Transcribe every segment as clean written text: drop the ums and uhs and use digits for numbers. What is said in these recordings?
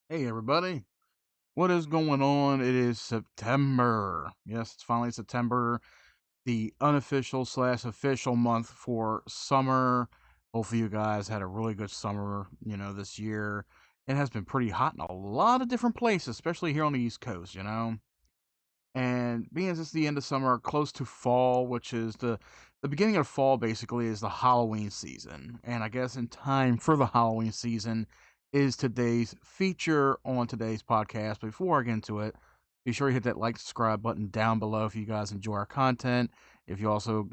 Hey everybody, what is going on? It is September. Yes, it's finally September, the unofficial slash official month for summer. Hopefully, you guys had a really good summer, this year. It has been pretty hot in a lot of different places, especially here on the East Coast. And being as it's the end of summer, close to fall, which is the beginning of fall, basically is the Halloween season. And I guess in time for the Halloween season is today's feature on today's podcast. Before I get into it, be sure you hit that like, subscribe button down below if you guys enjoy our content. If you also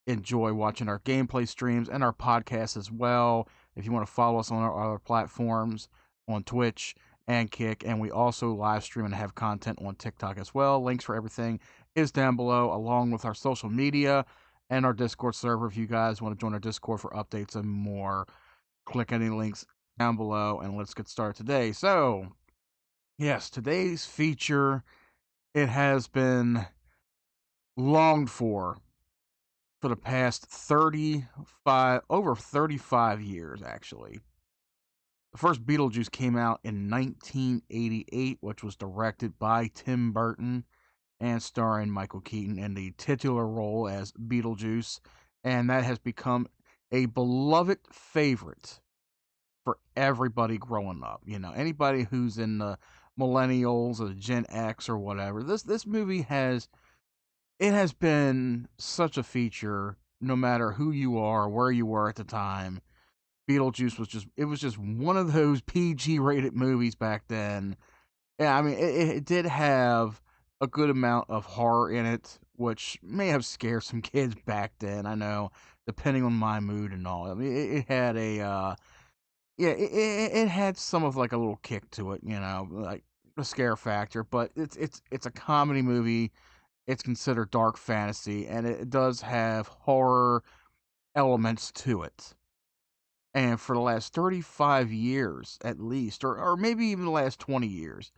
enjoy watching our gameplay streams and our podcasts as well. If you want to follow us on our other platforms on Twitch and Kick, and we also live stream and have content on TikTok as well. Links for everything is down below, along with our social media and our Discord server. If you guys want to join our Discord for updates and more, click any links down below, and let's get started today. So, yes, today's feature, it has been longed for the past 35 years, actually. The first Beetlejuice came out in 1988, which was directed by Tim Burton and starring Michael Keaton in the titular role as Beetlejuice, and that has become a beloved favorite for everybody growing up. Anybody who's in the millennials or Gen X or whatever. This movie has been such a feature, no matter who you are, where you were at the time. Beetlejuice was just one of those PG rated movies back then. Yeah, I mean, it did have a good amount of horror in it, which may have scared some kids back then. I know, depending on my mood and all. I mean, it had it had some of like a little kick to it, like a scare factor. But it's a comedy movie. It's considered dark fantasy, and it does have horror elements to it. And for the last 35 years, at least, or maybe even the last 20 years,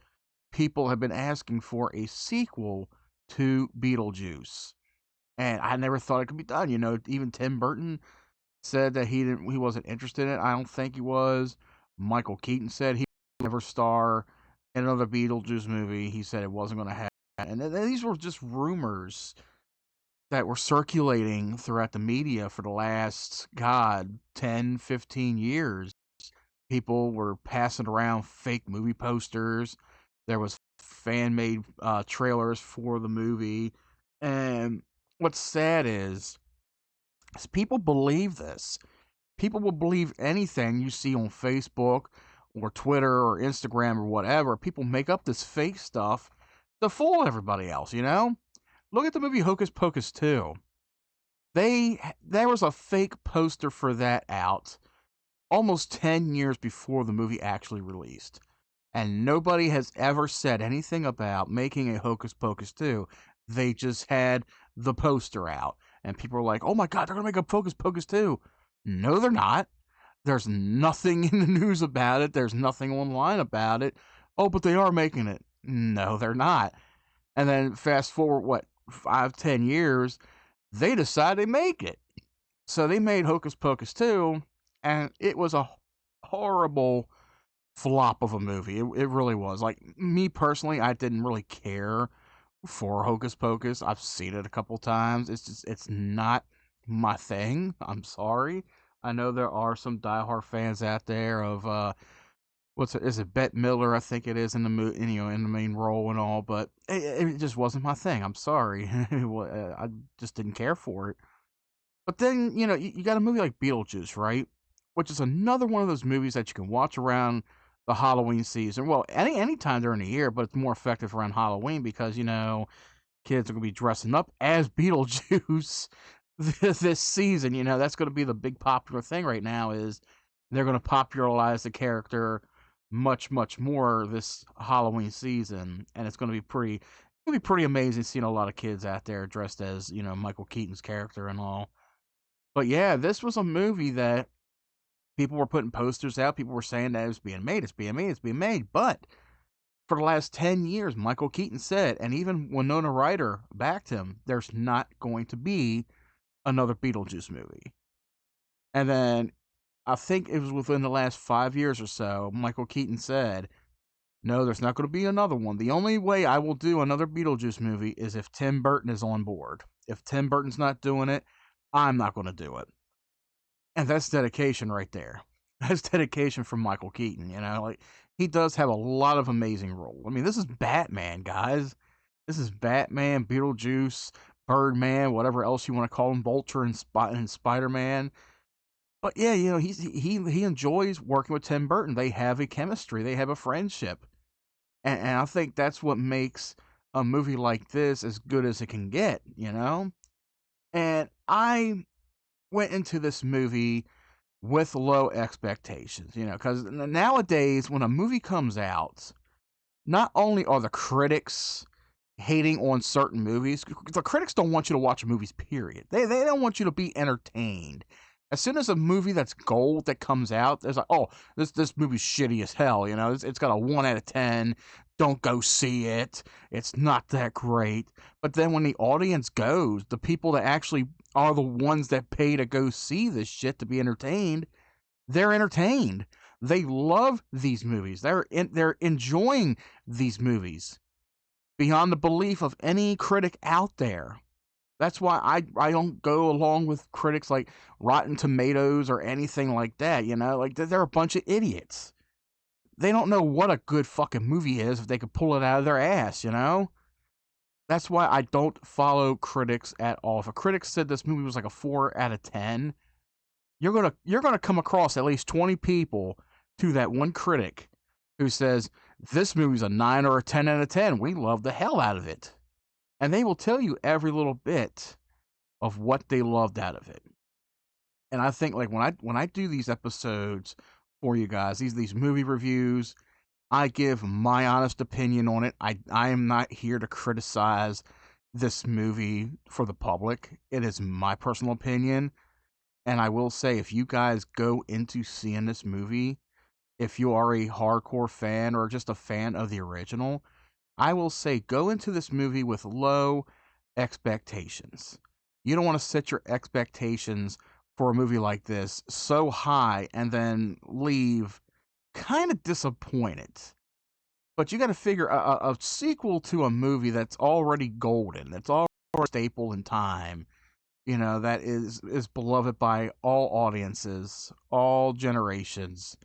people have been asking for a sequel to Beetlejuice. And I never thought it could be done. Even Tim Burton said that he wasn't interested in it. I don't think he was. Michael Keaton said he would never star in another Beetlejuice movie. He said it wasn't going to happen. And these were just rumors that were circulating throughout the media for the last, God, 10, 15 years. People were passing around fake movie posters. There was fan-made trailers for the movie. And what's sad is people believe this. People will believe anything you see on Facebook or Twitter or Instagram or whatever. People make up this fake stuff to fool everybody else. Look at the movie Hocus Pocus 2. There was a fake poster for that out almost 10 years before the movie actually released. And nobody has ever said anything about making a Hocus Pocus 2. They just had the poster out. And people were like, oh my God, they're going to make a Hocus Pocus 2. No, they're not. There's nothing in the news about it. There's nothing online about it. Oh, but they are making it. No, they're not. And then fast forward, 5, 10 years, they decide they make it. So they made Hocus Pocus 2, and it was a horrible flop of a movie. It really was. Like, me personally, I didn't really care for Hocus Pocus. I've seen it a couple times. It's not my thing. I'm sorry. I know there are some diehard fans out there of is it Bette Midler? I think it is in the in the main role and all, but it just wasn't my thing. I'm sorry. I just didn't care for it. But then, you got a movie like Beetlejuice, right? Which is another one of those movies that you can watch around the Halloween season. Well, any time during the year, but it's more effective around Halloween because, kids are going to be dressing up as Beetlejuice this season. That's going to be the big popular thing right now is they're going to popularize the character much, much more this Halloween season. And it's going to be pretty amazing seeing a lot of kids out there dressed as, Michael Keaton's character and all. But yeah, this was a movie that people were putting posters out. People were saying that it was being made. It's being made. It's being made. But for the last 10 years, Michael Keaton said, and even Winona Ryder backed him, there's not going to be another Beetlejuice movie. And then I think it was within the last 5 years or so, Michael Keaton said, No, there's not going to be another one. The only way I will do another Beetlejuice movie is if Tim Burton is on board. If Tim Burton's not doing it, I'm not going to do it. And that's dedication right there. That's dedication from Michael Keaton, you know? Like, he does have a lot of amazing roles. I mean, this is Batman, guys. This is Batman, Beetlejuice, Birdman, whatever else you want to call him, Vulture and Spider-Man. But yeah, you know, he enjoys working with Tim Burton. They have a chemistry. They have a friendship. And I think that's what makes a movie like this as good as it can get, you know? And I went into this movie with low expectations, you know, because nowadays when a movie comes out, not only are the critics hating on certain movies, the critics don't want you to watch movies, period. They don't want you to be entertained. As soon as a movie that's gold that comes out, there's like, oh, this movie's shitty as hell, you know, it's got a 1 out of 10. Don't go see it. It's not that great. But then when the audience goes, the people that actually are the ones that pay to go see this shit to be entertained, they're entertained. They love these movies. They're enjoying these movies beyond the belief of any critic out there. That's why I don't go along with critics like Rotten Tomatoes or anything like that, you know? Like, they're a bunch of idiots. They don't know what a good fucking movie is if they could pull it out of their ass, you know? That's why I don't follow critics at all. If a critic said this movie was like a 4 out of 10, you're gonna come across at least 20 people to that one critic who says this movie's a 9 or a 10 out of 10. We love the hell out of it. And they will tell you every little bit of what they loved out of it. And I think, like, when I do these episodes for you guys, these movie reviews, I give my honest opinion on it. I am not here to criticize this movie for the public. It is my personal opinion. And I will say, if you guys go into seeing this movie, if you are a hardcore fan or just a fan of the original, I will say go into this movie with low expectations. You don't want to set your expectations for a movie like this so high and then leave kind of disappointed. But you got to figure a sequel to a movie that's already golden, that's already a staple in time, you know, that is beloved by all audiences, all generations,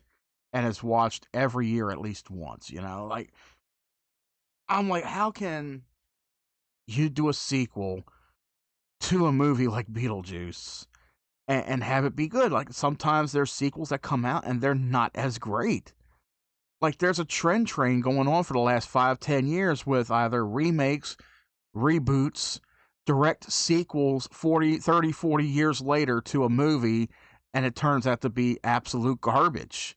and is watched every year at least once, you know? Like, I'm like, how can you do a sequel to a movie like Beetlejuice and have it be good? Like, sometimes there's sequels that come out and they're not as great. Like, there's a trend train going on for the last 5-10 years with either remakes, reboots, direct sequels 40 years later to a movie, and it turns out to be absolute garbage.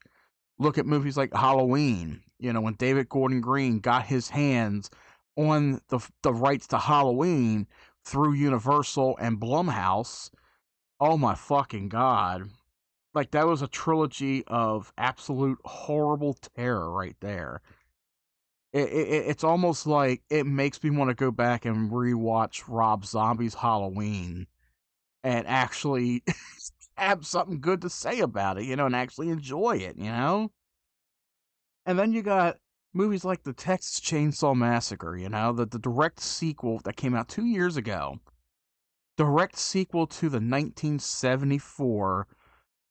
Look at movies like Halloween. You know, when David Gordon Green got his hands on the rights to Halloween through Universal and Blumhouse, oh my fucking god. Like, that was a trilogy of absolute horrible terror right there. It's almost like it makes me want to go back and rewatch Rob Zombie's Halloween and actually have something good to say about it, you know, and actually enjoy it, you know? And then you got movies like the Texas Chainsaw Massacre, you know, the direct sequel that came out 2 years ago. Direct sequel to the 1974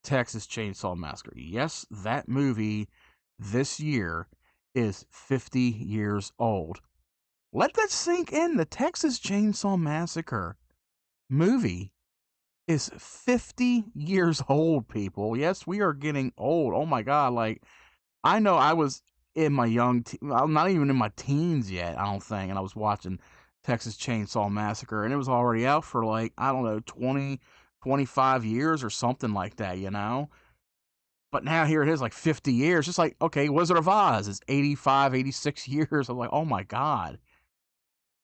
Texas Chainsaw Massacre. Yes, that movie this year is 50 years old. Let that sink in. The Texas Chainsaw Massacre movie is 50 years old, people. Yes, we are getting old. Oh my god, like, I know I was in my I'm not even in my teens yet, I don't think, and I was watching Texas Chainsaw Massacre, and it was already out for, like, I don't know, 20, 25 years or something like that, you know? But now here it is, like 50 years. Just like, okay, Wizard of Oz is 85, 86 years. I'm like, oh my god.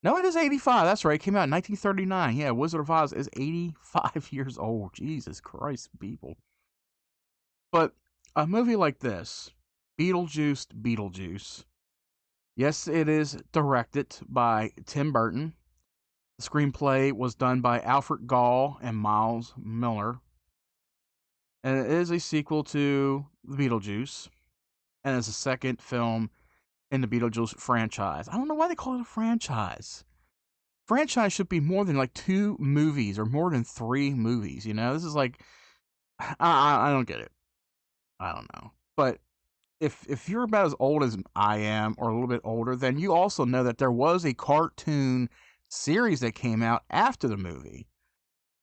No, it is 85. That's right. It came out in 1939. Yeah, Wizard of Oz is 85 years old. Jesus Christ, people. But a movie like this, Beetlejuice. Yes, it is directed by Tim Burton. The screenplay was done by Alfred Gall and Miles Miller. And it is a sequel to Beetlejuice. And it's a second film in the Beetlejuice franchise. I don't know why they call it a franchise. Franchise should be more than like 2 movies or more than 3 movies, you know? This is like, I don't get it. I don't know. But if you're about as old as I am or a little bit older, then you also know that there was a cartoon series that came out after the movie.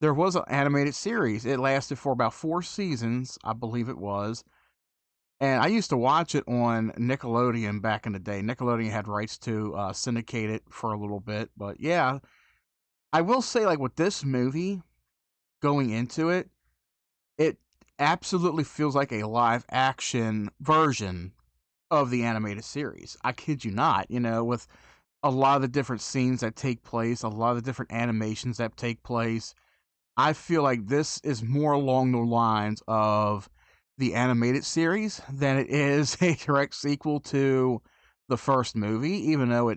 There was an animated series. It lasted for about 4 seasons, I believe it was. And I used to watch it on Nickelodeon back in the day. Nickelodeon had rights to syndicate it for a little bit. But yeah, I will say, like, with this movie, going into it, it absolutely feels like a live action version of the animated series. I kid you not, you know, with a lot of the different scenes that take place, a lot of the different animations that take place. I feel like this is more along the lines of the animated series than it is a direct sequel to the first movie, even though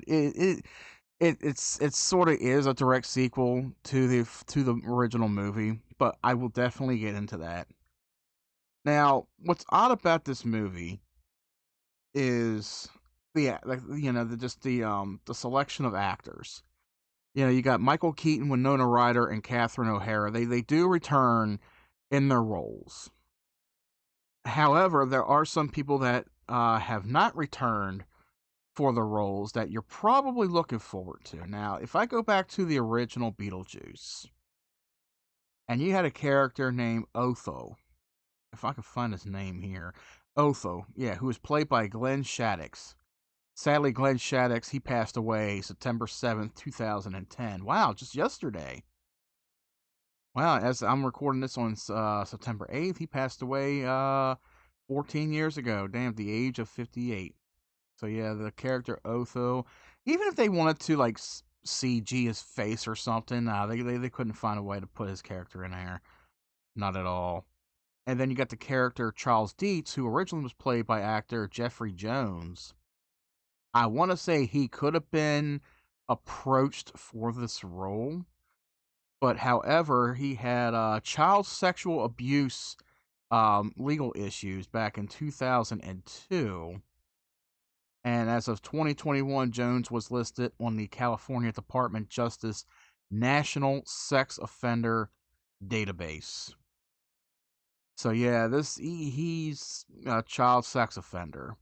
it's sort of is a direct sequel to the original movie, but I will definitely get into that. Now, what's odd about this movie is the selection of actors. You know, you got Michael Keaton, Winona Ryder, and Catherine O'Hara. They do return in their roles. However, there are some people that have not returned for the roles that you're probably looking forward to. Now, if I go back to the original Beetlejuice, and you had a character named Otho, if I can find his name here, Otho, yeah, who was played by Glenn Shaddix. Sadly, Glenn Shaddix, he passed away September 7th, 2010. Wow, just yesterday. Wow, as I'm recording this on September 8th, he passed away 14 years ago. Damn, the age of 58. So yeah, the character Otho, even if they wanted to like CG his face or something, they couldn't find a way to put his character in there. Not at all. And then you got the character Charles DEETZ, who originally was played by actor Jeffrey Jones. I want to say he could have been approached for this role, but however, he had child sexual abuse legal issues back in 2002. And as of 2021, Jones was listed on the California Department of Justice National Sex Offender Database. So yeah, he's a child sex offender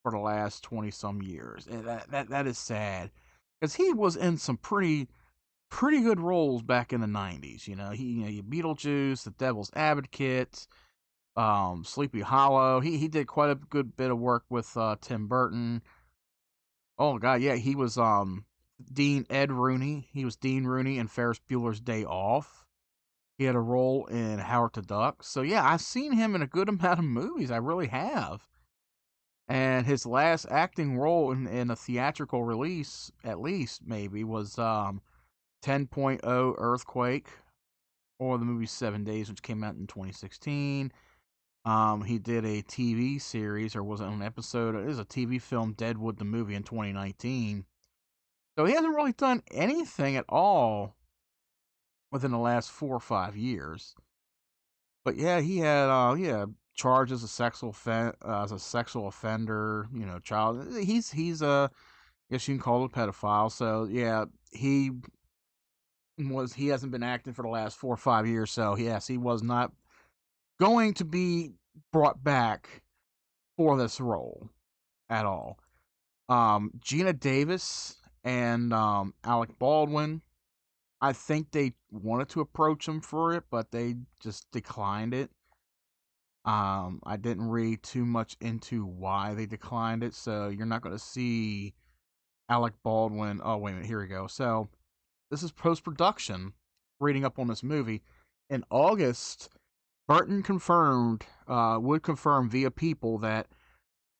for the last 20 some years. And that is sad, because he was in some pretty good roles back in the 90s. You know, Beetlejuice, The Devil's Advocate, Sleepy Hollow. He did quite a good bit of work with Tim Burton. Oh god, yeah, he was Ed Rooney. He was Dean Rooney in Ferris Bueller's Day Off. He had a role in Howard the Duck. So yeah, I've seen him in a good amount of movies. I really have. And his last acting role in a theatrical release, at least maybe, was 10.0 Earthquake, or the movie 7 Days, which came out in 2016. He did a TV series, or was it an episode? It is a TV film, Deadwood the Movie, in 2019. So he hasn't really done anything at all within the last 4 or 5 years. But yeah, he had charged as as a sexual offender, you know, child. He's a, I guess you can call it a pedophile. So yeah, he hasn't been acting for the last 4 or 5 years. So yes, he was not going to be brought back for this role at all. Gina Davis and Alec Baldwin, I think they wanted to approach him for it, but they just declined it. I didn't read too much into why they declined it, so you're not going to see Alec Baldwin. Oh, wait a minute, here we go. So, this is post production, reading up on this movie. In August, Burton would confirm via People that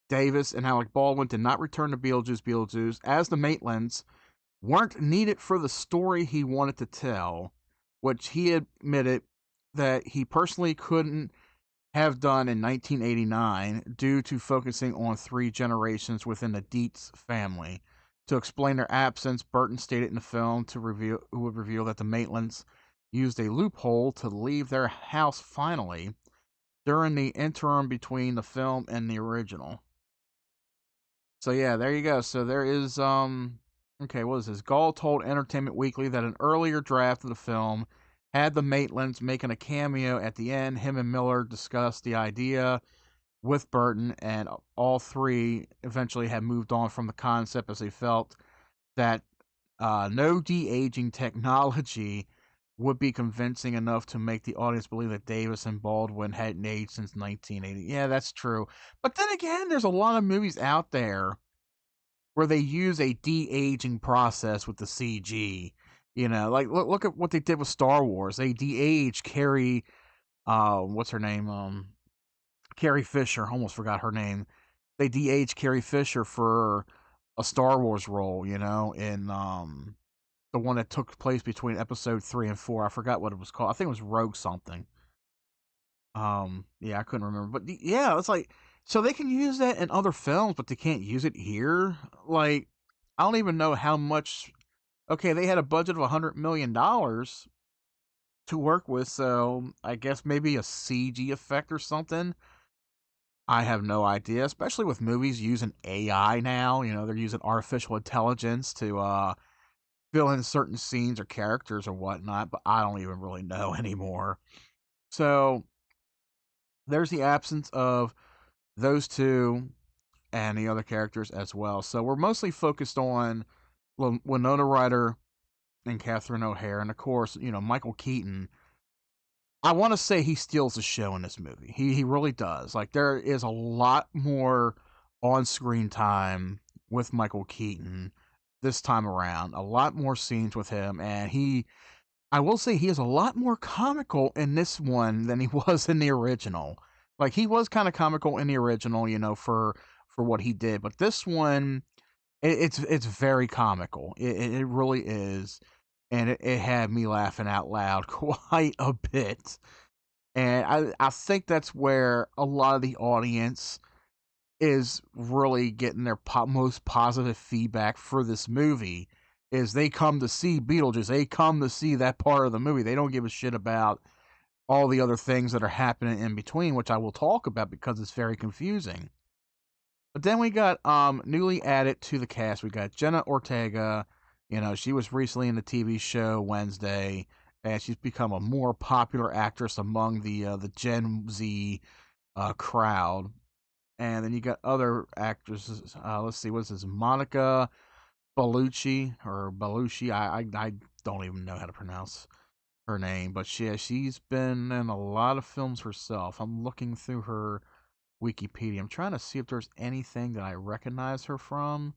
Davis and Alec Baldwin did not return to Beetlejuice, as the Maitlands weren't needed for the story he wanted to tell, which he admitted that he personally couldn't have done in 1989 due to focusing on 3 generations within the DEETZ family. To explain their absence, Burton stated in the film would reveal that the Maitlands used a loophole to leave their house finally during the interim between the film and the original. So yeah, there you go. So there is okay, what is this? Gall told Entertainment Weekly that an earlier draft of the film had the Maitlands making a cameo at the end. Him and Miller discussed the idea with Burton, and all three eventually had moved on from the concept as they felt that no de-aging technology would be convincing enough to make the audience believe that Davis and Baldwin hadn't aged since 1980. Yeah, that's true. But then again, there's a lot of movies out there where they use a de-aging process with the CG. You know, like look at what they did with Star Wars. They de-aged Carrie, what's her name? Carrie Fisher. Almost forgot her name. They de-aged Carrie Fisher for a Star Wars role. You know, in the one that took place between episode 3 and 4. I forgot what it was called. I think it was Rogue something. Yeah, I couldn't remember. But yeah, it's like, so they can use that in other films, but they can't use it here. Like, I don't even know how much. Okay, they had a budget of $100 million to work with, so I guess maybe a CG effect or something. I have no idea, especially with movies using AI now. You know, they're using artificial intelligence to fill in certain scenes or characters or whatnot, but I don't even really know anymore. So there's the absence of those two and the other characters as well. So we're mostly focused on Winona Ryder and Catherine O'Hara, and of course, you know, Michael Keaton. I want to say he steals the show in this movie. He really does. Like, there is a lot more on screen time with Michael Keaton this time around. A lot more scenes with him, and I will say he is a lot more comical in this one than he was in the original. Like, he was kind of comical in the original, you know, for what he did, but this one, it's very comical. It really is, and it had me laughing out loud quite a bit. And I think that's where a lot of the audience is really getting their most positive feedback for this movie. Is they come to see Beetlejuice, they come to see that part of the movie. They don't give a shit about all the other things that are happening in between, which I will talk about because it's very confusing. But then we got newly added to the cast. We got Jenna Ortega. You know, she was recently in the TV show Wednesday, and she's become a more popular actress among the Gen Z crowd. And then you got other actresses. Let's see, what is this? Monica Bellucci or Bellucci. I don't even know how to pronounce her name, but she's been in a lot of films herself. I'm looking through her Wikipedia. I'm trying to see if there's anything that I recognize her from.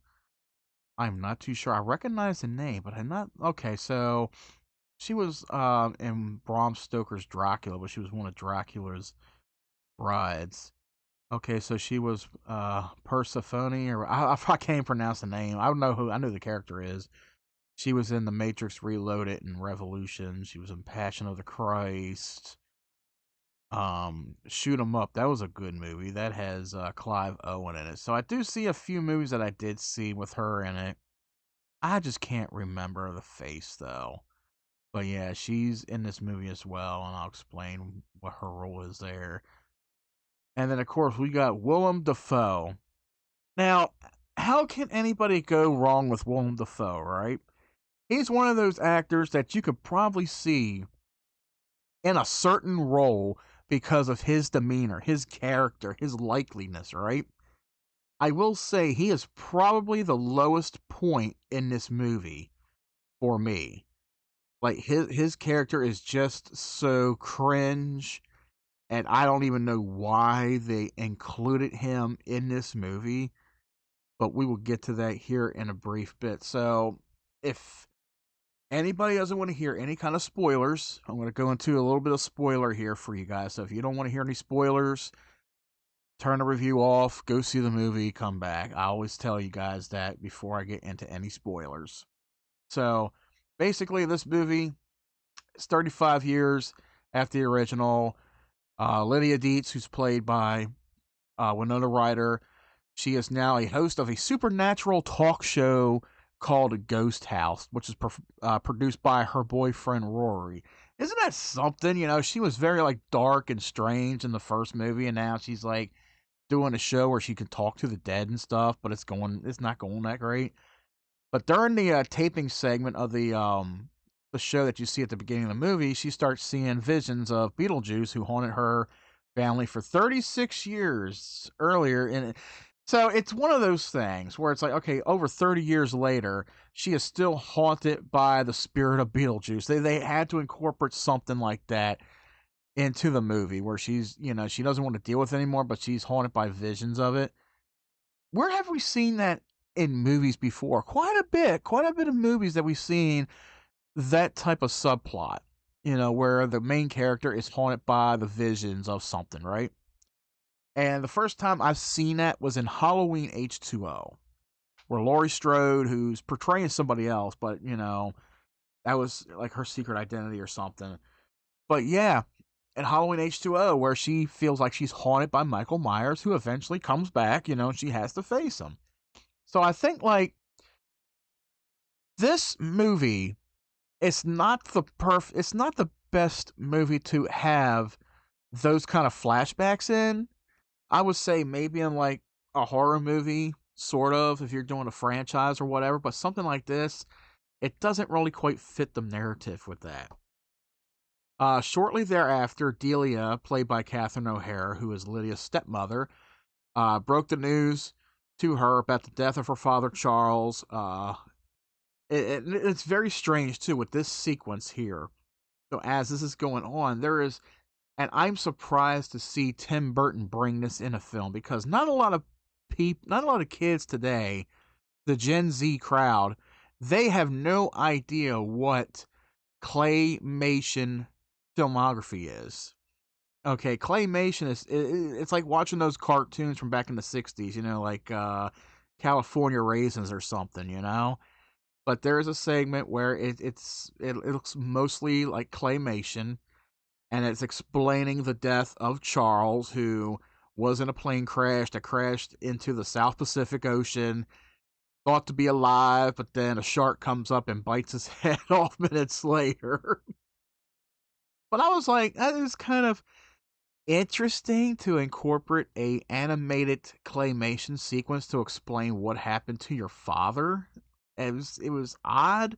I'm not too sure. I recognize the name, but I'm not. Okay, so she was in Bram Stoker's Dracula, but she was one of Dracula's brides. Okay, so she was Persephone, or I can't pronounce the name. I don't know who. I know the character is. She was in The Matrix Reloaded and Revolution. She was in Passion of the Christ. Shoot 'em Up. That was a good movie. That has Clive Owen in it. So I do see a few movies that I did see with her in it. I just can't remember the face though. But yeah, she's in this movie as well, and I'll explain what her role is there. And then of course we got Willem Dafoe. Now, how can anybody go wrong with Willem Dafoe, right? He's one of those actors that you could probably see in a certain role because of his demeanor, his character, his likeliness, right? I will say he is probably the lowest point in this movie for me. Like his character is just so cringe, and I don't even know why they included him in this movie, but we will get to that here in a brief bit. So, if anybody doesn't want to hear any kind of spoilers, I'm going to go into a little bit of spoiler here for you guys. So if you don't want to hear any spoilers, turn the review off, go see the movie, come back. I always tell you guys that before I get into any spoilers. So basically, this movie is 35 years after the original. Lydia Deetz, who's played by Winona Ryder, she is now a host of a supernatural talk show called Ghost House, which is produced by her boyfriend Rory. Isn't that something? You know, she was very like dark and strange in the first movie, and now she's like doing a show where she could talk to the dead and stuff, but it's not going that great. But during the taping segment of the show that you see at the beginning of the movie, she starts seeing visions of Beetlejuice, who haunted her family for 36 years earlier. And so it's one of those things where it's like, okay, over 30 years later, she is still haunted by the spirit of Beetlejuice. They had to incorporate something like that into the movie where she's, she doesn't want to deal with it anymore, but she's haunted by visions of it. Where have we seen that in movies before? Quite a bit of movies that we've seen that type of subplot, where the main character is haunted by the visions of something, right? And the first time I've seen that was in Halloween H2O, where Laurie Strode, who's portraying somebody else, but, that was like her secret identity or something. But yeah, in Halloween H2O, where she feels like she's haunted by Michael Myers, who eventually comes back, and she has to face him. So I think, like, this movie, it's not the best movie to have those kind of flashbacks in. I would say maybe in like a horror movie, sort of, if you're doing a franchise or whatever, but something like this, it doesn't really quite fit the narrative with that. Shortly thereafter, Delia, played by Catherine O'Hara, who is Lydia's stepmother, broke the news to her about the death of her father, Charles. It's very strange, too, with this sequence here. So as this is going on, and I'm surprised to see Tim Burton bring this in a film, because not a lot of kids today, the Gen Z crowd, they have no idea what claymation filmography is. Okay, claymation it's like watching those cartoons from back in the 60s, like California Raisins or something. But there is a segment where it looks mostly like claymation, and it's explaining the death of Charles, who was in a plane crash that crashed into the South Pacific Ocean, thought to be alive, but then a shark comes up and bites his head off minutes later. But I was like, that is kind of interesting to incorporate a animated claymation sequence to explain what happened to your father. It was odd,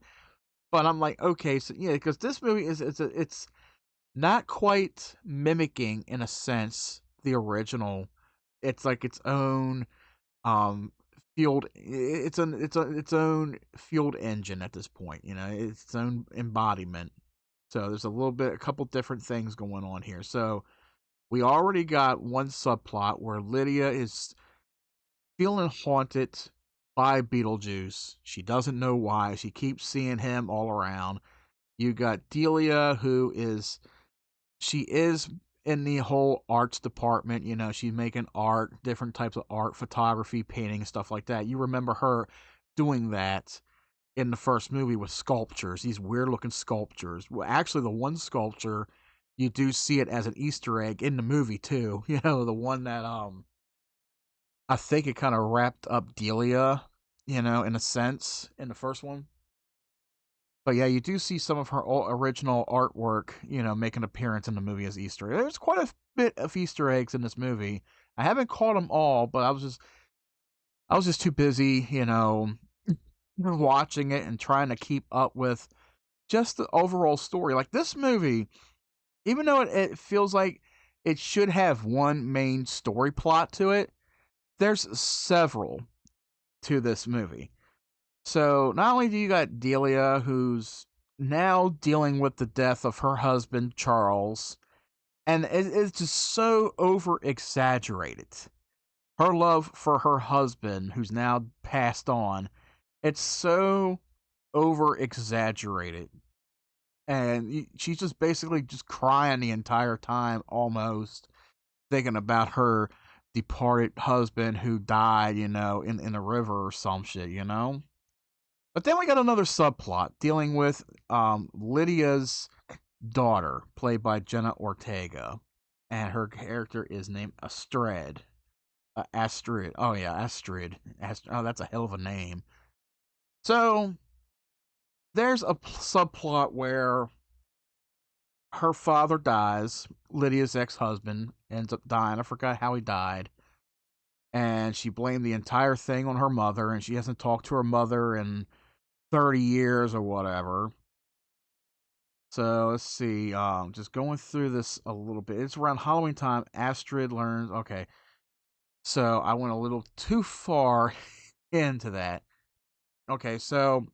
but I'm like, okay, so yeah, because this movie it's not quite mimicking, in a sense, the original. It's like its own field. Its own field engine at this point. It's its own embodiment. So there's a couple different things going on here. So we already got one subplot where Lydia is feeling haunted by Beetlejuice. She doesn't know why. She keeps seeing him all around. You got Delia, she is in the whole arts department. She's making art, different types of art, photography, painting, stuff like that. You remember her doing that in the first movie with sculptures, these weird looking sculptures. Well, actually, the one sculpture, you do see it as an Easter egg in the movie too. The one that I think it kind of wrapped up Delia, in a sense, in the first one. But yeah, you do see some of her original artwork, make an appearance in the movie as Easter eggs. There's quite a bit of Easter eggs in this movie. I haven't caught them all, but I was just too busy, watching it and trying to keep up with just the overall story. Like, this movie, even though it feels like it should have one main story plot to it, there's several to this movie. So not only do you got Delia, who's now dealing with the death of her husband, Charles, and it's just so over exaggerated. Her love for her husband, who's now passed on, it's so over exaggerated. And she's just basically just crying the entire time, almost thinking about her departed husband who died, in a river or some shit. But then we got another subplot dealing with Lydia's daughter, played by Jenna Ortega, and her character is named ASTRID. ASTRID. Oh yeah, ASTRID. Oh, that's a hell of a name. So there's a subplot where her father dies. Lydia's ex-husband ends up dying. I forgot how he died. and she blamed the entire thing on her mother, and she hasn't talked to her mother in 30 years or whatever. So let's see. Just going through this a little bit. It's around Halloween time. Astrid learns. Okay, so I went a little too far into that. Okay, so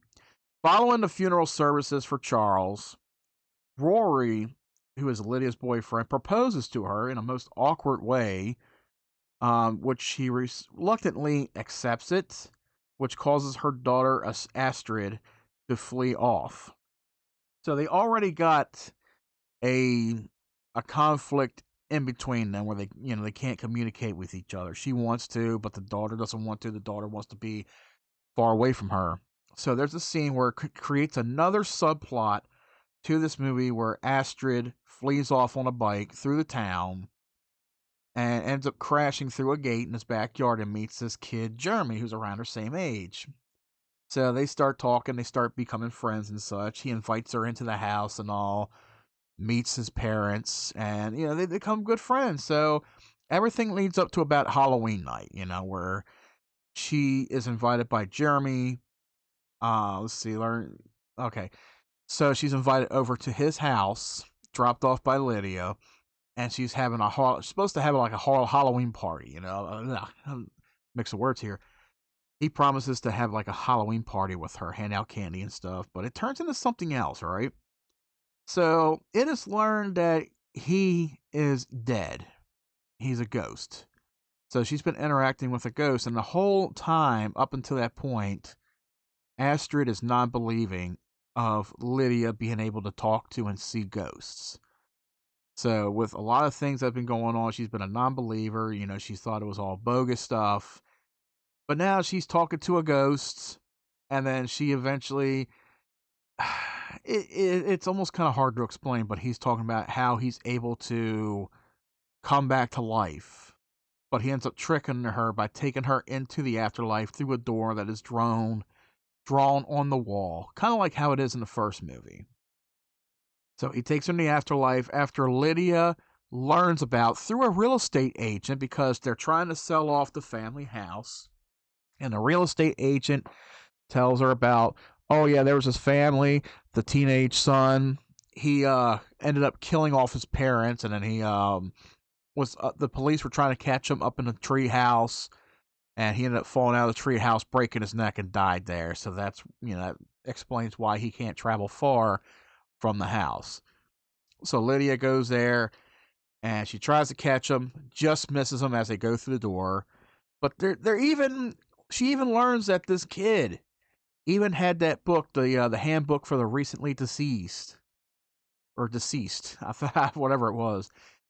following the funeral services for Charles, Rory, who is Lydia's boyfriend, proposes to her in a most awkward way, which she reluctantly accepts it, which causes her daughter Astrid to flee off. So they already got a conflict in between them where they can't communicate with each other. She wants to, but the daughter doesn't want to. The daughter wants to be far away from her. So there's a scene where it creates another subplot to this movie where Astrid flees off on a bike through the town and ends up crashing through a gate in his backyard and meets this kid, Jeremy, who's around her same age. So they start talking, they start becoming friends and such. He invites her into the house and all, meets his parents, and, they become good friends. So everything leads up to about Halloween night, where she is invited by Jeremy. Let's see, okay. So she's invited over to his house, dropped off by Lydia, and she's having supposed to have like a Halloween party, mix of words here. He promises to have like a Halloween party with her, hand out candy and stuff, but it turns into something else, right? So it is learned that he is dead. He's a ghost. So she's been interacting with a ghost, and the whole time up until that point, Astrid is non-believing of Lydia being able to talk to and see ghosts. So with a lot of things that have been going on, she's been a non-believer. She thought it was all bogus stuff. But now she's talking to a ghost, and then she eventually... It's almost kind of hard to explain, but he's talking about how he's able to come back to life. But he ends up tricking her by taking her into the afterlife through a door that is drawn on the wall, kind of like how it is in the first movie. So he takes her in the afterlife after Lydia learns about, through a real estate agent, because they're trying to sell off the family house. And the real estate agent tells her about, oh yeah, there was this family, the teenage son, he ended up killing off his parents, and then he the police were trying to catch him up in the tree house, and he ended up falling out of the tree house, breaking his neck, and died there. So that's, that explains why he can't travel far from the house. So Lydia goes there, and she tries to catch him, just misses him as they go through the door. But she even learns that this kid even had that book, the handbook for the recently deceased, or deceased, whatever it was.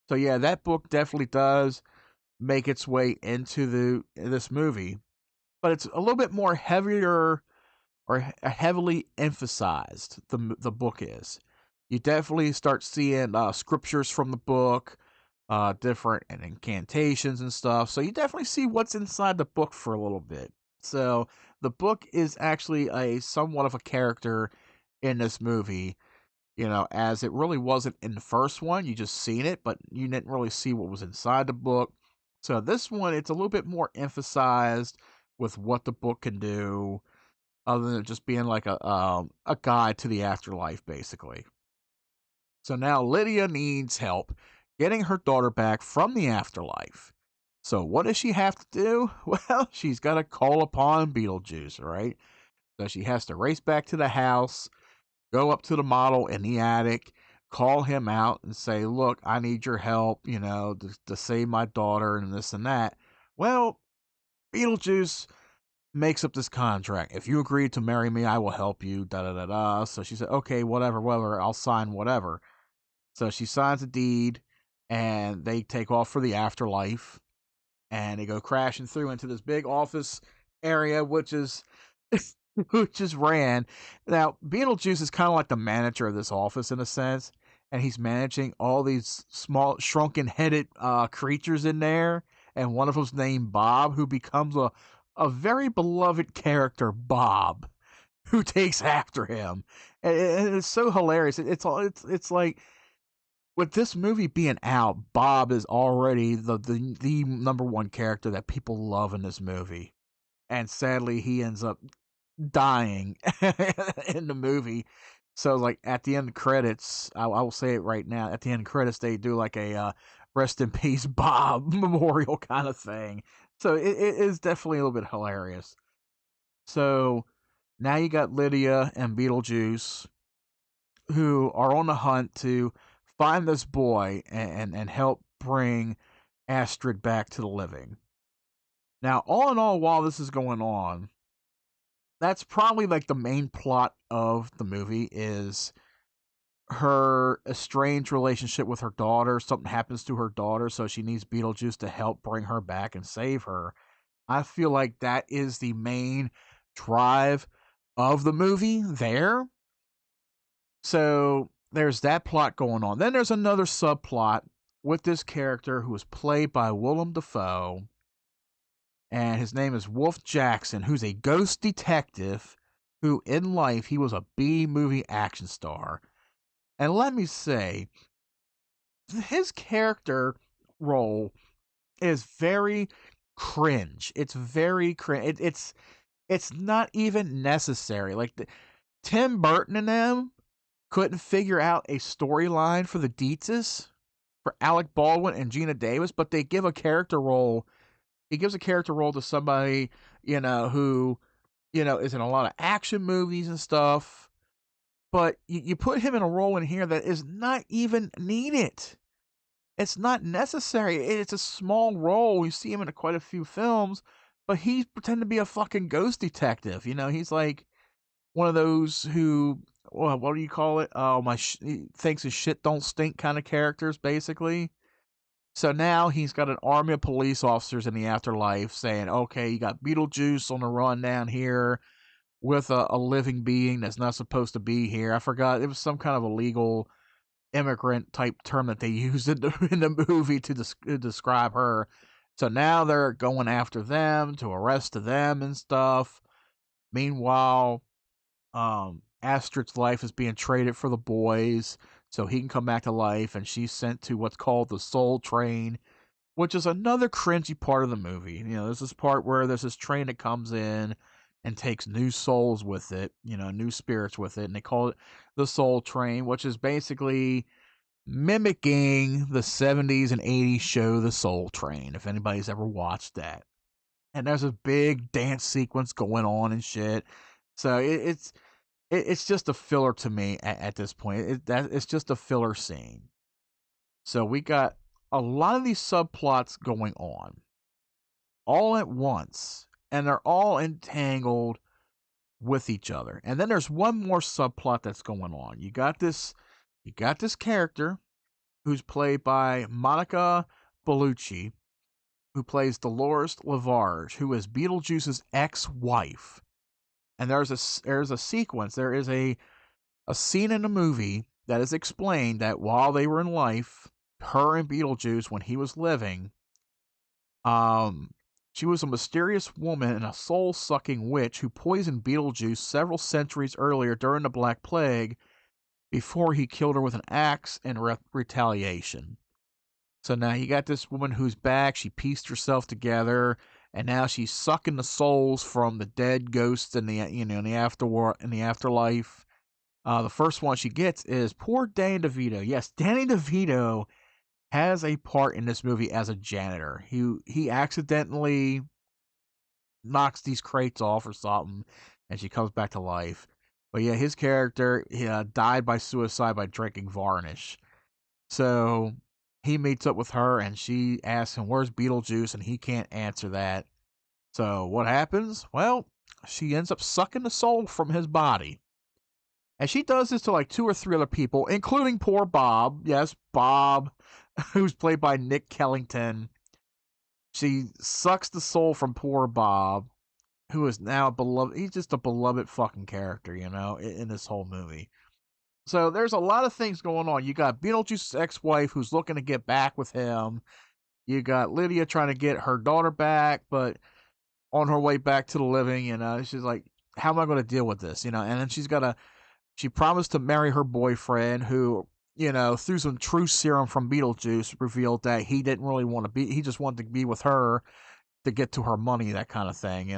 So yeah, that book definitely does make its way into this movie, but it's a little bit more heavier, or heavily emphasized. The book is. You definitely start seeing scriptures from the book, different incantations and stuff. So you definitely see what's inside the book for a little bit. So the book is actually a somewhat of a character in this movie, as it really wasn't in the first one. You just seen it, but you didn't really see what was inside the book. So this one, it's a little bit more emphasized with what the book can do, other than just being like a guide to the afterlife, basically. So now Lydia needs help getting her daughter back from the afterlife. So what does she have to do? Well, she's got to call upon Beetlejuice, right? So she has to race back to the house, go up to the model in the attic, call him out and say, look, I need your help, to save my daughter and this and that. Well, Beetlejuice makes up this contract. If you agree to marry me, I will help you, da-da-da-da. So she said, okay, whatever, I'll sign whatever. So she signs a deed, and they take off for the afterlife. And they go crashing through into this big office area, which is ran. Now, Beetlejuice is kind of like the manager of this office in a sense, and he's managing all these small, shrunken-headed creatures in there, and one of them's named Bob, who becomes a very beloved character, Bob, who takes after him, and it's so hilarious. It's like with this movie being out, Bob is already the number one character that people love in this movie. And sadly, he ends up dying in the movie. So, like, at the end of credits, I will say it right now. At the end of credits, they do like a rest in peace Bob memorial kind of thing. So it is definitely a little bit hilarious. So now you got Lydia and Beetlejuice, who are on the hunt to find this boy and help bring Astrid back to the living. Now, all in all, while this is going on, that's probably like the main plot of the movie is her estranged relationship with her daughter. Something happens to her daughter, so she needs Beetlejuice to help bring her back and save her. I feel like that is the main drive of the movie there. So there's that plot going on. Then there's another subplot with this character who is played by Willem Dafoe, and his name is Wolf Jackson, who's a ghost detective who in life he was a B-movie action star. And let me say, his character role is very cringe. It's very cringe. It's not even necessary. Like Tim Burton and them couldn't figure out a storyline for the DEETZ for Alec Baldwin and Gina Davis, but they give a character role. He gives a character role to somebody, who, is in a lot of action movies and stuff. But you put him in a role in here that is not even needed. It's not necessary. It's a small role. You see him in quite a few films, but he's pretending to be a fucking ghost detective. He's like one of those who, well, what do you call it? Oh, he thinks his shit don't stink kind of characters, basically. So now he's got an army of police officers in the afterlife saying, okay, you got Beetlejuice on the run down here with a living being that's not supposed to be here. I forgot. It was some kind of illegal immigrant type term that they used in the movie to describe her. So now they're going after them to arrest them and stuff. Meanwhile, Astrid's life is being traded for the boys so he can come back to life, and she's sent to what's called the Soul Train, which is another cringy part of the movie. There's this part where there's this train that comes in and takes new souls with it, new spirits with it, and they call it the Soul Train, which is basically mimicking the 70s and 80s show The Soul Train, if anybody's ever watched that. And there's a big dance sequence going on and shit. So it's just a filler to me at this point. It's just a filler scene. So we got a lot of these subplots going on all at once, and they're all entangled with each other. And then there's one more subplot that's going on. You got this character who's played by Monica Bellucci, who plays Dolores Lavarge, who is Beetlejuice's ex-wife. And there's a sequence, there is a scene in the movie that is explained that while they were in life, her and Beetlejuice, when he was living, she was a mysterious woman and a soul-sucking witch who poisoned Beetlejuice several centuries earlier during the Black Plague before he killed her with an axe in retaliation. So now you got this woman who's back. She pieced herself together, and now she's sucking the souls from the dead ghosts in the in the afterlife. The first one she gets is poor Danny DeVito. Yes, Danny DeVito has a part in this movie as a janitor. He accidentally knocks these crates off or something, and she comes back to life. But yeah, his character died by suicide by drinking varnish. So he meets up with her, and she asks him, where's Beetlejuice? And he can't answer that. So what happens? Well, she ends up sucking the soul from his body. And she does this to like 2 or 3 other people, including poor Bob. Yes, Bob, who's played by Nick Kellington. She sucks the soul from poor Bob, who is now beloved. He's just a beloved fucking character, in this whole movie. So there's a lot of things going on. You got Beetlejuice's ex-wife who's looking to get back with him. You got Lydia trying to get her daughter back, but on her way back to the living, she's like, how am I going to deal with this? And then she promised to marry her boyfriend, who through some truth serum from Beetlejuice, revealed that he didn't really want to be. He just wanted to be with her to get to her money, that kind of thing.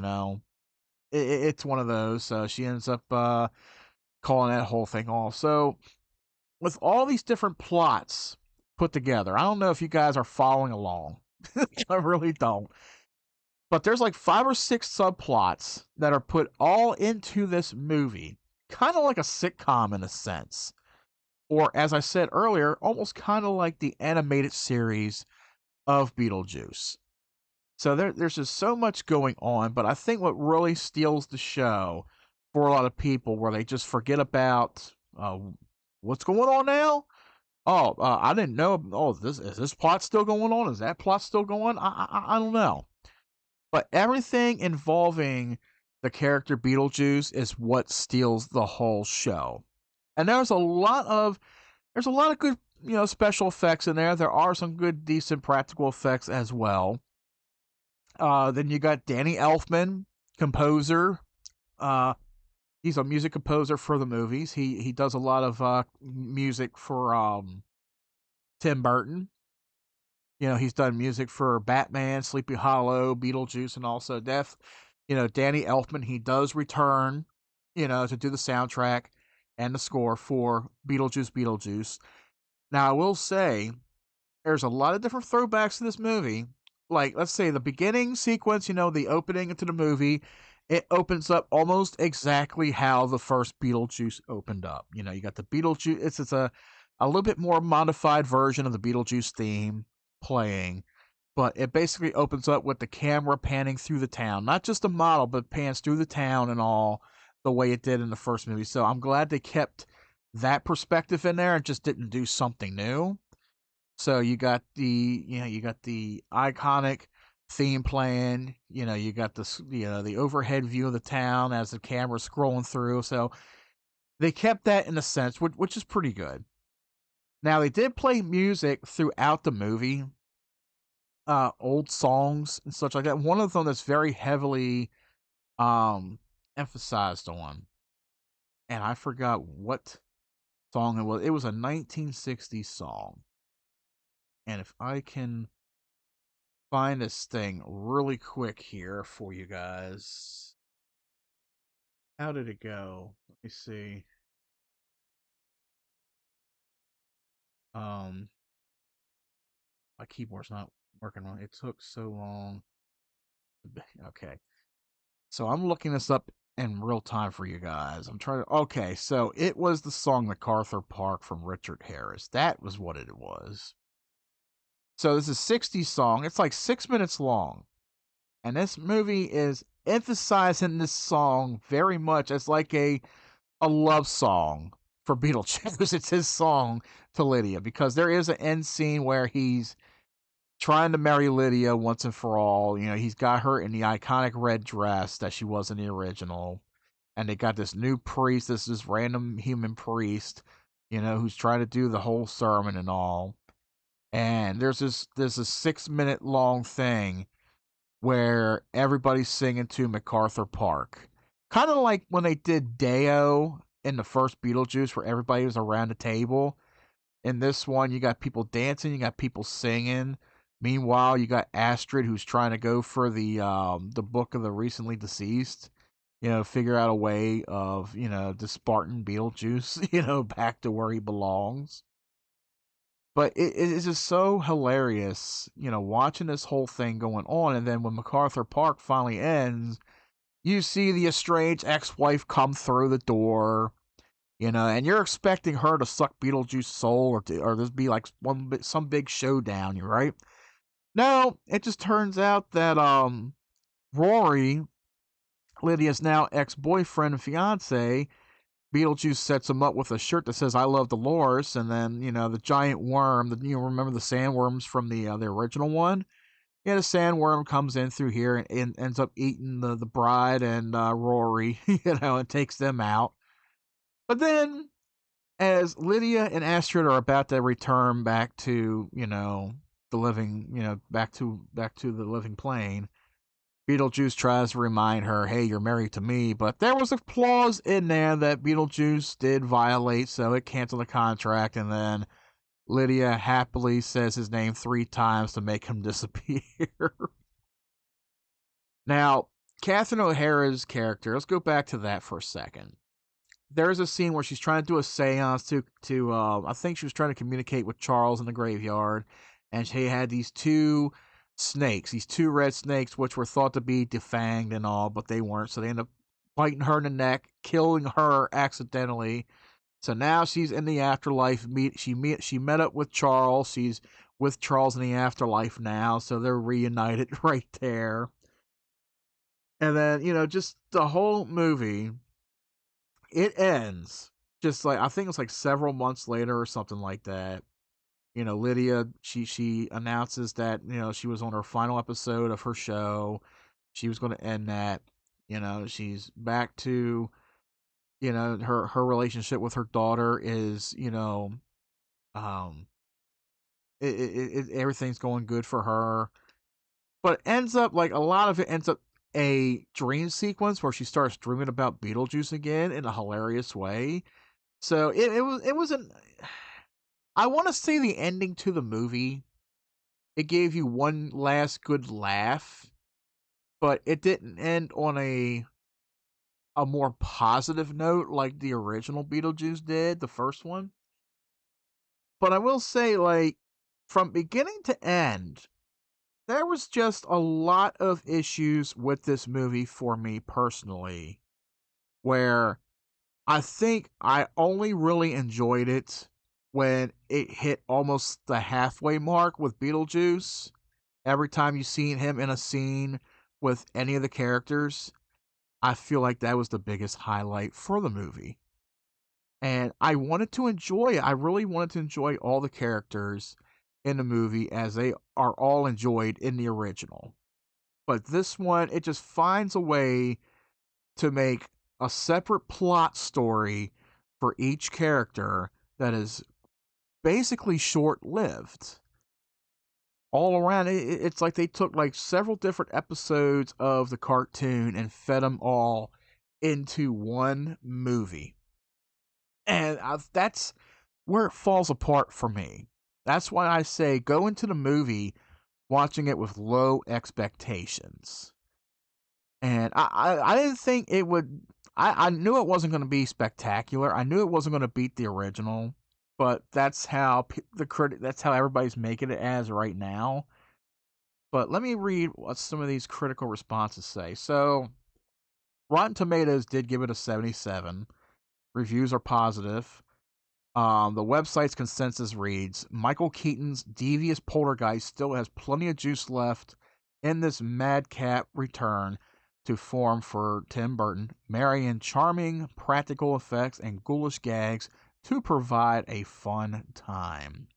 It's one of those. So she ends up calling that whole thing off. So with all these different plots put together, I don't know if you guys are following along. I really don't. But there's like 5 or 6 subplots that are put all into this movie, kind of like a sitcom in a sense. Or, as I said earlier, almost kind of like the animated series of Beetlejuice. So there's just so much going on, but I think what really steals the show for a lot of people, where they just forget about what's going on now. Oh, I didn't know. Oh, is this plot still going on? Is that plot still going? I don't know. But everything involving the character Beetlejuice is what steals the whole show. And there's a lot of good, special effects in there. There are some good, decent practical effects as well. Then you got Danny Elfman, composer. He's a music composer for the movies. He does a lot of music for Tim Burton. He's done music for Batman, Sleepy Hollow, Beetlejuice, and also Death. Danny Elfman, he does return, to do the soundtrack and the score for Beetlejuice Beetlejuice. Now, I will say, there's a lot of different throwbacks to this movie. Like, let's say the beginning sequence, the opening into the movie, it opens up almost exactly how the first Beetlejuice opened up. You got the Beetlejuice, it's a little bit more modified version of the Beetlejuice theme playing, but it basically opens up with the camera panning through the town. Not just the model, but pans through the town and all, the way it did in the first movie. So I'm glad they kept that perspective in there and just didn't do something new. So you got the iconic theme playing. You got the overhead view of the town as the camera's scrolling through. So they kept that in a sense, which is pretty good. Now, they did play music throughout the movie, old songs and such like that. One of them that's very heavily emphasized on, and I forgot what song it was. It was a 1960s song. And if I can find this thing really quick here for you guys. How did it go? Let me see. My keyboard's not working on it. It took so long. Okay. So I'm looking this up in real time for you guys. I'm trying to. Okay, so it was the song MacArthur Park from Richard Harris. That was what it was. So this is a 60s song. It's like 6 minutes long. And this movie is emphasizing this song very much as like a love song for Beetlejuice. It's his song to Lydia, because there is an end scene where he's trying to marry Lydia once and for all. He's got her in the iconic red dress that she was in the original. And they got this new priest, this random human priest, who's trying to do the whole sermon and all. And there's a 6 minute long thing where everybody's singing to MacArthur Park. Kind of like when they did Deo in the first Beetlejuice, where everybody was around the table. In this one, you got people dancing, you got people singing. Meanwhile, you got Astrid, who's trying to go for the book of the recently deceased. Figure out a way of, the Spartan Beetlejuice, back to where he belongs. But it is just so hilarious, watching this whole thing going on. And then when MacArthur Park finally ends, you see the estranged ex-wife come through the door, and you're expecting her to suck Beetlejuice's soul, or this be like some big showdown, right? No, it just turns out that Rory, Lydia's now ex-boyfriend and fiance, Beetlejuice sets him up with a shirt that says "I love Dolores," and then the giant worm. Remember the sandworms from the original one? Yeah, the sandworm comes in through here and ends up eating the bride and Rory, and takes them out. But then, as Lydia and Astrid are about to return back to the living, back to the living plane, Beetlejuice tries to remind her, hey, you're married to me, but there was a clause in there that Beetlejuice did violate, so it canceled the contract, and then Lydia happily says his name 3 times to make him disappear. Now, Catherine O'Hara's character, let's go back to that for a second. There's a scene where she's trying to do a seance to I think she was trying to communicate with Charles in the graveyard, and she had these 2 snakes, these 2 red snakes, which were thought to be defanged and all, but they weren't, so they end up biting her in the neck, killing her accidentally. So now she's in the afterlife. She met up with Charles. She's with Charles in the afterlife now, so they're reunited right there. And then, just the whole movie, it ends just like, I think it's like several months later or something like that. Lydia, she announces that, she was on her final episode of her show. She was going to end that. She's back to, her relationship with her daughter is, um, everything's going good for her. But it ends up, like, a lot of it ends up a dream sequence where she starts dreaming about Beetlejuice again in a hilarious way. So it was an, I want to say the ending to the movie, it gave you one last good laugh, but it didn't end on a more positive note like the original Beetlejuice did, the first one. But I will say, like, from beginning to end, there was just a lot of issues with this movie for me personally, where I think I only really enjoyed it when it hit almost the halfway mark with Beetlejuice. Every time you seen him in a scene with any of the characters, I feel like that was the biggest highlight for the movie. And I wanted to enjoy it. I really wanted to enjoy all the characters in the movie as they are all enjoyed in the original. But this one, it just finds a way to make a separate plot story for each character that is basically short-lived. All around, it's like they took like several different episodes of the cartoon and fed them all into one movie. And that's where it falls apart for me. That's why I say go into the movie watching it with low expectations. And I didn't think it would. I knew it wasn't going to be spectacular. I knew it wasn't going to beat the original, but that's how That's how everybody's making it as right now. But let me read what some of these critical responses say. So, Rotten Tomatoes did give it a 77. Reviews are positive. The website's consensus reads, Michael Keaton's devious poltergeist still has plenty of juice left in this madcap return to form for Tim Burton, marrying charming practical effects and ghoulish gags to provide a fun time.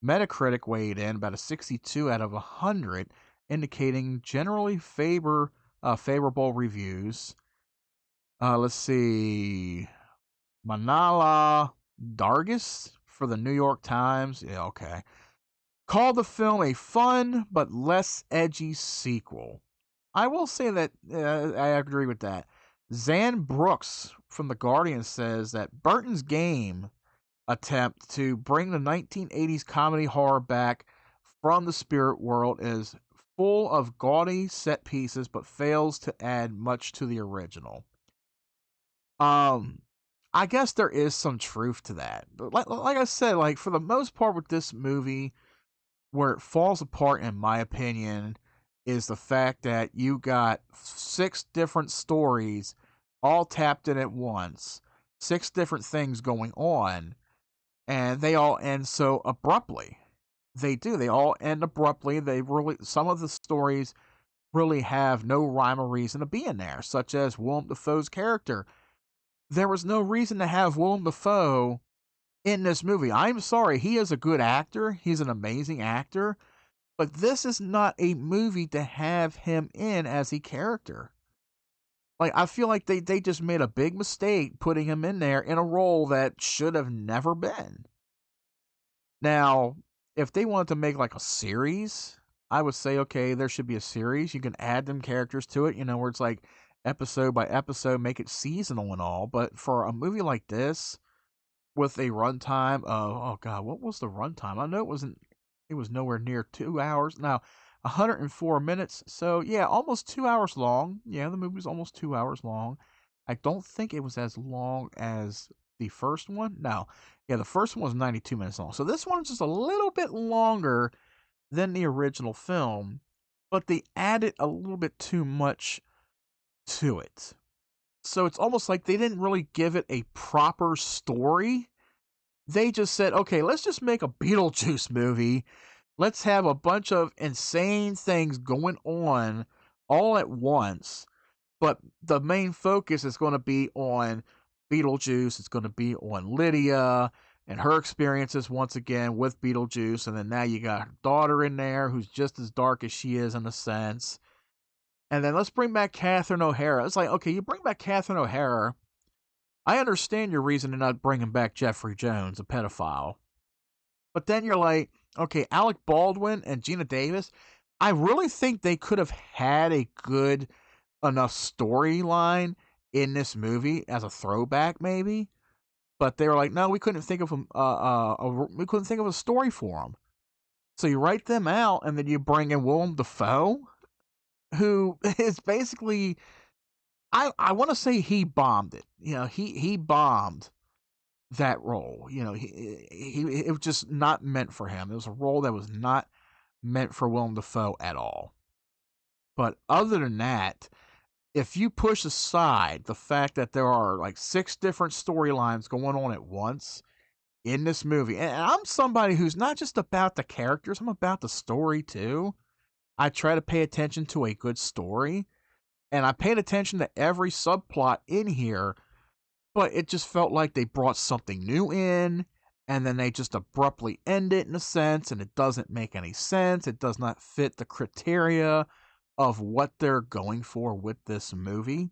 Metacritic weighed in about a 62 out of 100, indicating generally favorable reviews. Let's see. Manala Dargis for the New York Times. Yeah, okay. Called the film a fun but less edgy sequel. I will say that I agree with that. Zan Brooks from The Guardian says that Burton's game attempt to bring the 1980s comedy horror back from the spirit world is full of gaudy set pieces but fails to add much to the original. I guess there is some truth to that. But like I said, like for the most part with this movie, where it falls apart, in my opinion, is the fact that you got 6 different stories all tapped in at once, 6 different things going on, and they all end so abruptly. They do. They all end abruptly. Some of the stories really have no rhyme or reason to be in there, such as Willem Dafoe's character. There was no reason to have Willem Dafoe in this movie. I'm sorry, he is a good actor. He's an amazing actor. But this is not a movie to have him in as a character. Like, I feel like they just made a big mistake putting him in there in a role that should have never been. Now, if they wanted to make like a series I would say, okay, there should be a series. You can add them characters to it, where it's like episode by episode, make it seasonal and all. But for a movie like this, with a runtime of, oh God, what was the runtime? I know it was nowhere near 2 hours. Now, 104 minutes. So yeah, almost 2 hours long. Yeah, the movie's almost 2 hours long. I don't think it was as long as the first one. No. Yeah, the first one was 92 minutes long. So this one's just a little bit longer than the original film, but they added a little bit too much to it. So it's almost like they didn't really give it a proper story. They just said, okay, let's just make a Beetlejuice movie. Let's have a bunch of insane things going on all at once. But the main focus is going to be on Beetlejuice. It's going to be on Lydia and her experiences once again with Beetlejuice. And then now you got her daughter in there who's just as dark as she is in a sense. And then let's bring back Catherine O'Hara. It's like, okay, you bring back Catherine O'Hara. I understand your reason in not bringing back Jeffrey Jones, a pedophile. But then you're like, okay, Alec Baldwin and Gina Davis, I really think they could have had a good enough storyline in this movie as a throwback, maybe. But they were like, no, we couldn't think of a story for them. So you write them out, and then you bring in Willem Dafoe, who is basically, I want to say he bombed it. He bombed that role. It was just not meant for him. It was a role that was not meant for Willem Dafoe at all. But other than that, if you push aside the fact that there are like 6 different storylines going on at once in this movie, and I'm somebody who's not just about the characters, I'm about the story too. I try to pay attention to a good story, and I paid attention to every subplot in here, but it just felt like they brought something new in, and then they just abruptly end it in a sense, and it doesn't make any sense. It does not fit the criteria of what they're going for with this movie.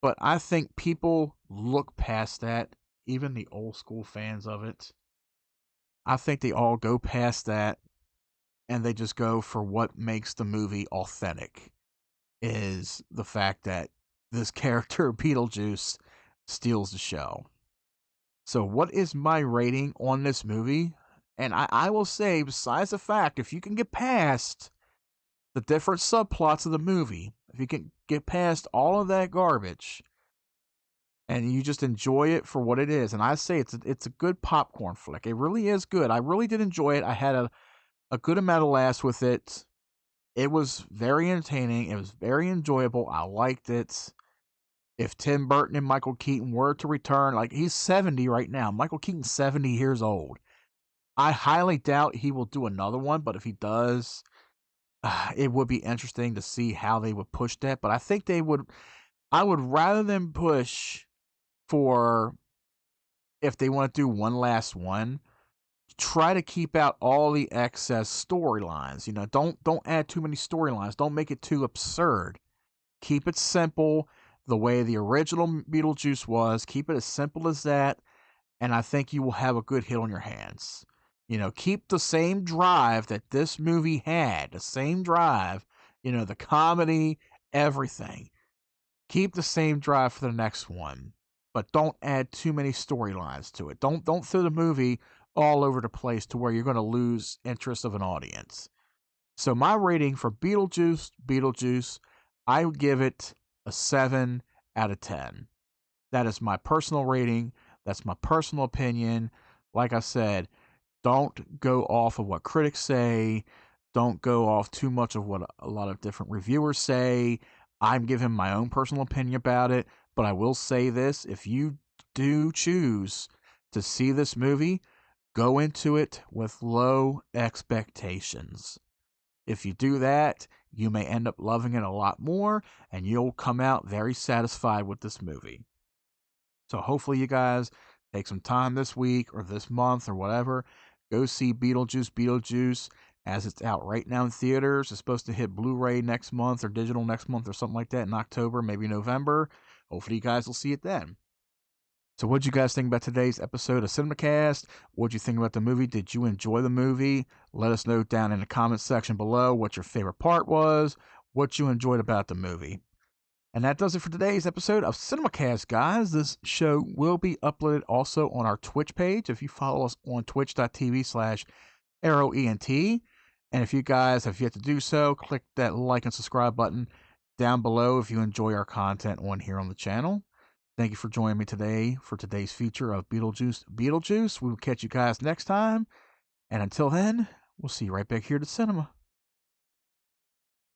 But I think people look past that, even the old school fans of it. I think they all go past that, and they just go for what makes the movie authentic, is the fact that this character, Beetlejuice, steals the show. So what is my rating on this movie? And I will say, besides the fact, if you can get past the different subplots of the movie, if you can get past all of that garbage, and you just enjoy it for what it is, and I say it's a good popcorn flick. It really is good. I really did enjoy it. I had a good amount of laughs with it. It was very entertaining. It was very enjoyable. I liked it. If Tim Burton and Michael Keaton were to return, like he's 70 right now. Michael Keaton's 70 years old. I highly doubt he will do another one, but if he does, it would be interesting to see how they would push that. But I think I would rather than push for, if they want to do one last one, try to keep out all the excess storylines. Don't add too many storylines. Don't make it too absurd. Keep it simple, the way the original Beetlejuice was. Keep it as simple as that, and I think you will have a good hit on your hands. Keep the same drive that this movie had, the same drive, the comedy, everything. Keep the same drive for the next one, but don't add too many storylines to it. Don't throw the movie all over the place to where you're going to lose interest of an audience. So my rating for Beetlejuice, I would give it a 7 out of 10. That is my personal rating. That's my personal opinion. Like I said, don't go off of what critics say. Don't go off too much of what a lot of different reviewers say. I'm giving my own personal opinion about it, but I will say this. If you do choose to see this movie, go into it with low expectations. If you do that, you may end up loving it a lot more, and you'll come out very satisfied with this movie. So hopefully you guys take some time this week or this month or whatever. Go see Beetlejuice, as it's out right now in theaters. It's supposed to hit Blu-ray next month or digital next month or something like that in October, maybe November. Hopefully you guys will see it then. So, what'd you guys think about today's episode of Cinemacast? What'd you think about the movie? Did you enjoy the movie? Let us know down in the comment section below what your favorite part was, what you enjoyed about the movie. And that does it for today's episode of Cinemacast, guys. This show will be uploaded also on our Twitch page if you follow us on twitch.tv/ArrowENT. And if you guys have yet to do so, click that like and subscribe button down below if you enjoy our content on here on the channel. Thank you for joining me today for today's feature of Beetlejuice Beetlejuice. We will catch you guys next time. And until then, we'll see you right back here at the cinema.